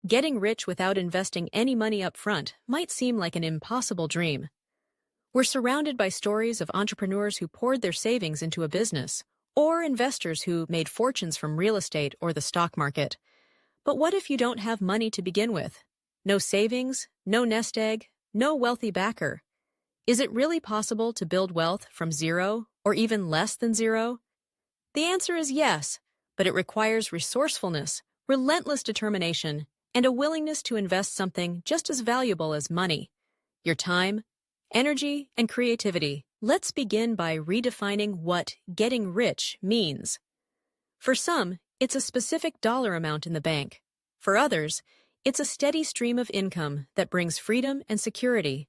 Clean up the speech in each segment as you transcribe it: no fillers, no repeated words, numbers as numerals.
Getting rich without investing any money up front might seem like an impossible dream. We're surrounded by stories of entrepreneurs who poured their savings into a business, or investors who made fortunes from real estate or the stock market. But what if you don't have money to begin with? No savings, no nest egg, no wealthy backer. Is it really possible to build wealth from zero, or even less than zero? The answer is yes, but it requires resourcefulness, relentless determination, and a willingness to invest something just as valuable as money: your time, energy, and creativity. Let's begin by redefining what getting rich means. For some, it's a specific dollar amount in the bank. For others, it's a steady stream of income that brings freedom and security.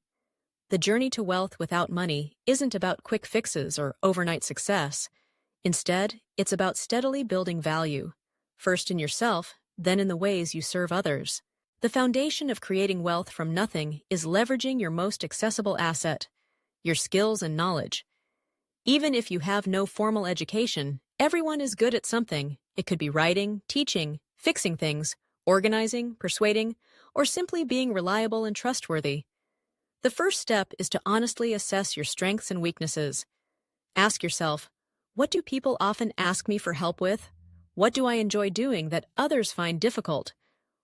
The journey to wealth without money isn't about quick fixes or overnight success. Instead, it's about steadily building value, first in yourself, then in the ways you serve others. The foundation of creating wealth from nothing is leveraging your most accessible asset, your skills and knowledge. Even if you have no formal education, everyone is good at something. It could be writing, teaching, fixing things, organizing, persuading, or simply being reliable and trustworthy. The first step is to honestly assess your strengths and weaknesses. Ask yourself, what do people often ask me for help with? What do I enjoy doing that others find difficult?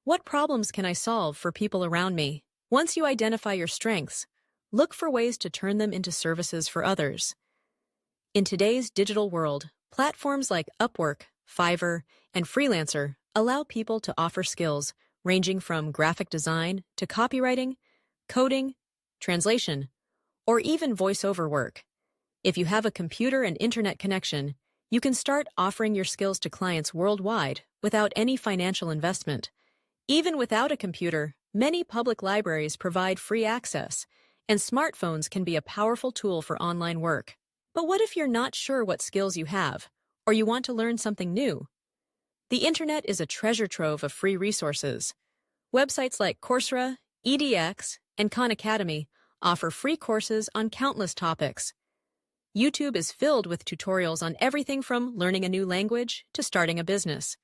What problems can I solve for people around me? Once you identify your strengths, look for ways to turn them into services for others. In today's digital world, platforms like Upwork, Fiverr, and Freelancer allow people to offer skills ranging from graphic design to copywriting, coding, translation, or even voiceover work. If you have a computer and internet connection, you can start offering your skills to clients worldwide without any financial investment. Even without a computer, many public libraries provide free access, and smartphones can be a powerful tool for online work. But what if you're not sure what skills you have, or you want to learn something new? The internet is a treasure trove of free resources. Websites like Coursera, edX, and Khan Academy offer free courses on countless topics. YouTube is filled with tutorials on everything from learning a new language to starting a business.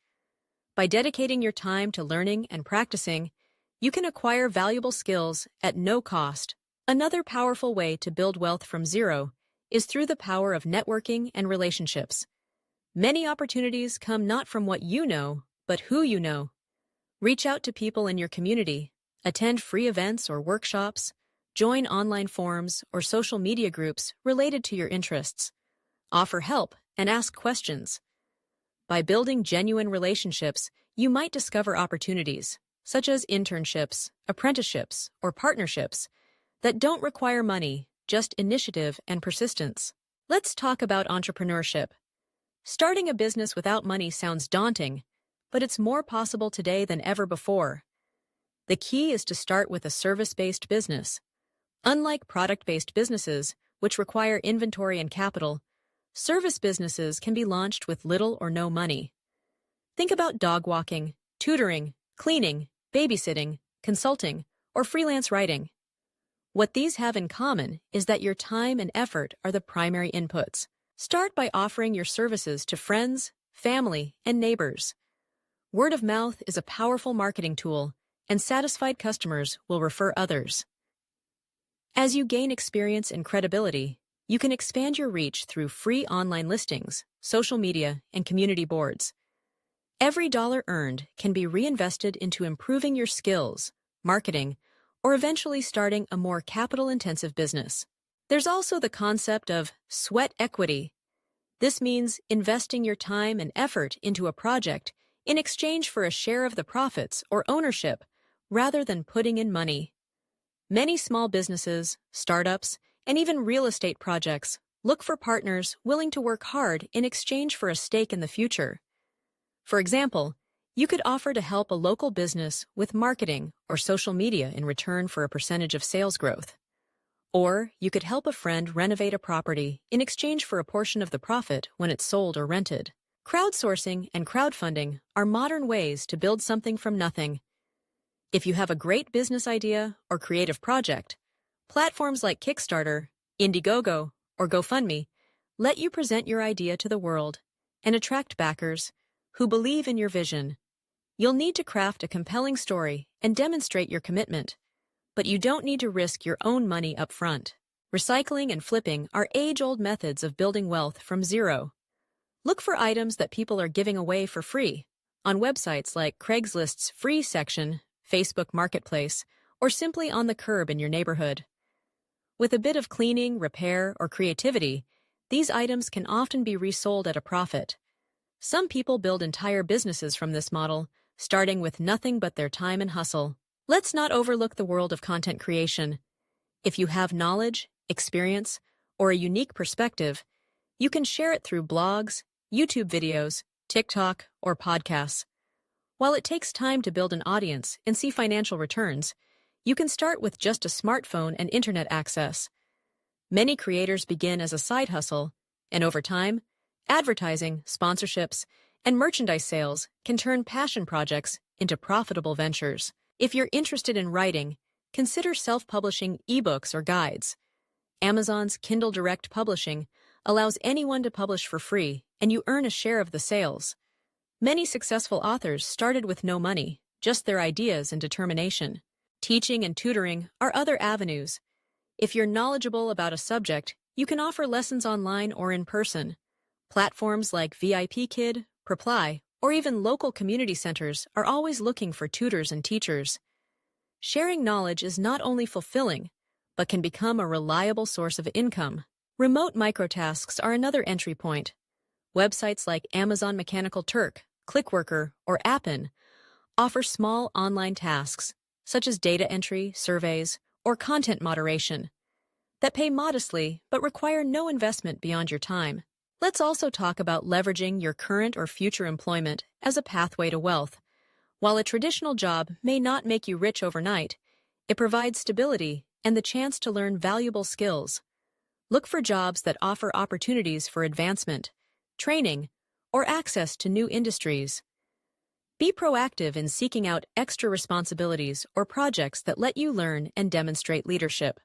By dedicating your time to learning and practicing, you can acquire valuable skills at no cost. Another powerful way to build wealth from zero is through the power of networking and relationships. Many opportunities come not from what you know, but who you know. Reach out to people in your community, attend free events or workshops, join online forums or social media groups related to your interests. Offer help and ask questions. By building genuine relationships, you might discover opportunities, such as internships, apprenticeships, or partnerships, that don't require money, just initiative and persistence. Let's talk about entrepreneurship. Starting a business without money sounds daunting, but it's more possible today than ever before. The key is to start with a service-based business. Unlike product-based businesses, which require inventory and capital, service businesses can be launched with little or no money. Think about dog walking, tutoring, cleaning, babysitting, consulting, or freelance writing. What these have in common is that your time and effort are the primary inputs. Start by offering your services to friends, family, and neighbors. Word of mouth is a powerful marketing tool, and satisfied customers will refer others. As you gain experience and credibility, you can expand your reach through free online listings, social media, and community boards. Every dollar earned can be reinvested into improving your skills, marketing, or eventually starting a more capital-intensive business. There's also the concept of sweat equity. This means investing your time and effort into a project in exchange for a share of the profits or ownership, rather than putting in money. Many small businesses, startups, and even real estate projects look for partners willing to work hard in exchange for a stake in the future. For example, you could offer to help a local business with marketing or social media in return for a percentage of sales growth. Or you could help a friend renovate a property in exchange for a portion of the profit when it's sold or rented. Crowdsourcing and crowdfunding are modern ways to build something from nothing. If you have a great business idea or creative project, platforms like Kickstarter, Indiegogo, or GoFundMe let you present your idea to the world and attract backers who believe in your vision. You'll need to craft a compelling story and demonstrate your commitment, but you don't need to risk your own money up front. Recycling and flipping are age-old methods of building wealth from zero. Look for items that people are giving away for free on websites like Craigslist's free section, Facebook Marketplace, or simply on the curb in your neighborhood. With a bit of cleaning, repair, or creativity, these items can often be resold at a profit. Some people build entire businesses from this model, starting with nothing but their time and hustle. Let's not overlook the world of content creation. If you have knowledge, experience, or a unique perspective, you can share it through blogs, YouTube videos, TikTok, or podcasts. While it takes time to build an audience and see financial returns, you can start with just a smartphone and internet access. Many creators begin as a side hustle, and over time, advertising, sponsorships, and merchandise sales can turn passion projects into profitable ventures. If you're interested in writing, consider self-publishing ebooks or guides. Amazon's Kindle Direct Publishing allows anyone to publish for free, and you earn a share of the sales. Many successful authors started with no money, just their ideas and determination. Teaching and tutoring are other avenues. If you're knowledgeable about a subject, you can offer lessons online or in person. Platforms like VIP Kid, Reply, or even local community centers are always looking for tutors and teachers. Sharing knowledge is not only fulfilling, but can become a reliable source of income. Remote microtasks are another entry point. Websites like Amazon Mechanical Turk, Clickworker, or Appin offer small online tasks, such as data entry, surveys, or content moderation, that pay modestly but require no investment beyond your time. Let's also talk about leveraging your current or future employment as a pathway to wealth. While a traditional job may not make you rich overnight, it provides stability and the chance to learn valuable skills. Look for jobs that offer opportunities for advancement, training, or access to new industries. Be proactive in seeking out extra responsibilities or projects that let you learn and demonstrate leadership.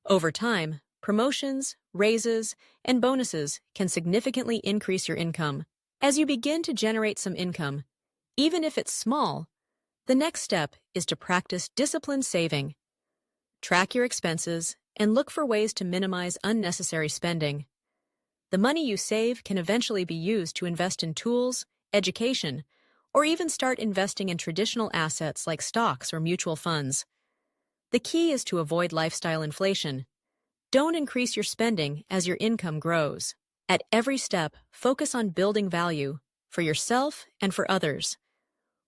Over time, promotions, raises, and bonuses can significantly increase your income. As you begin to generate some income, even if it's small, the next step is to practice disciplined saving. Track your expenses and look for ways to minimize unnecessary spending. The money you save can eventually be used to invest in tools, education, or even start investing in traditional assets like stocks or mutual funds. The key is to avoid lifestyle inflation. Don't increase your spending as your income grows. At every step, focus on building value for yourself and for others.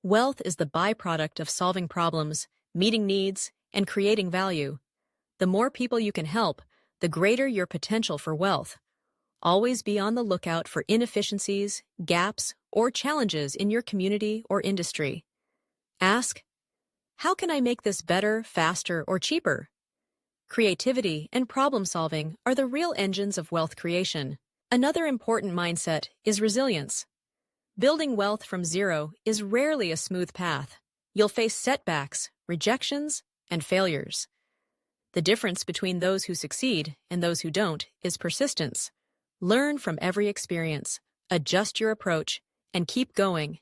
Wealth is the byproduct of solving problems, meeting needs, and creating value. The more people you can help, the greater your potential for wealth. Always be on the lookout for inefficiencies, gaps, or challenges in your community or industry. Ask, how can I make this better, faster, or cheaper? Creativity and problem-solving are the real engines of wealth creation. Another important mindset is resilience. Building wealth from zero is rarely a smooth path. You'll face setbacks, rejections, and failures. The difference between those who succeed and those who don't is persistence. Learn from every experience, adjust your approach, and keep going.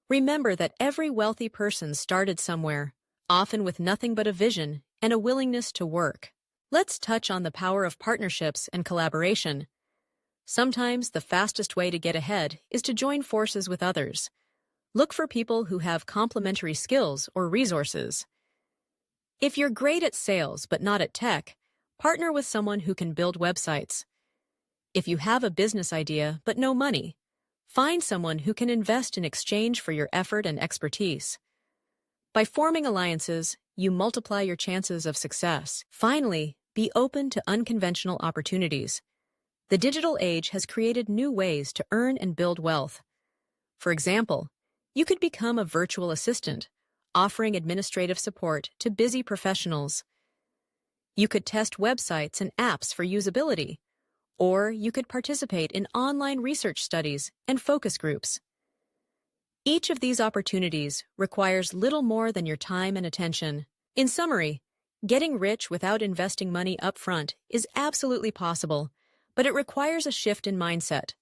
Remember that every wealthy person started somewhere, often with nothing but a vision and a willingness to work. Let's touch on the power of partnerships and collaboration. Sometimes the fastest way to get ahead is to join forces with others. Look for people who have complementary skills or resources. If you're great at sales but not at tech, partner with someone who can build websites. If you have a business idea but no money, find someone who can invest in exchange for your effort and expertise. By forming alliances, you multiply your chances of success. Finally, be open to unconventional opportunities. The digital age has created new ways to earn and build wealth. For example, you could become a virtual assistant, offering administrative support to busy professionals. You could test websites and apps for usability, or you could participate in online research studies and focus groups. Each of these opportunities requires little more than your time and attention. In summary, getting rich without investing money up front is absolutely possible, but it requires a shift in mindset.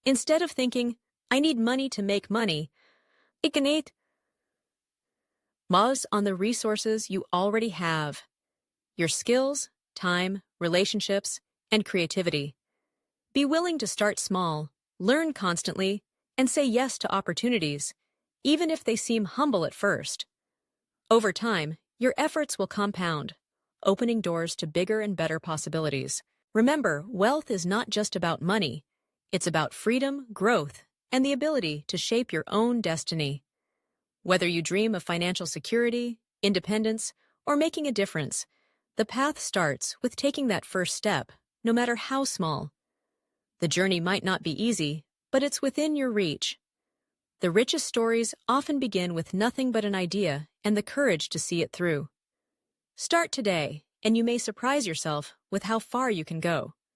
Instead of thinking, I need money to make money, ik need Focus on the resources you already have: your skills, time, relationships, and creativity. Be willing to start small, learn constantly, and say yes to opportunities, even if they seem humble at first. Over time, your efforts will compound, opening doors to bigger and better possibilities. Remember, wealth is not just about money. It's about freedom, growth, and the ability to shape your own destiny. Whether you dream of financial security, independence, or making a difference, the path starts with taking that first step, no matter how small. The journey might not be easy, but it's within your reach. The richest stories often begin with nothing but an idea and the courage to see it through. Start today, and you may surprise yourself with how far you can go.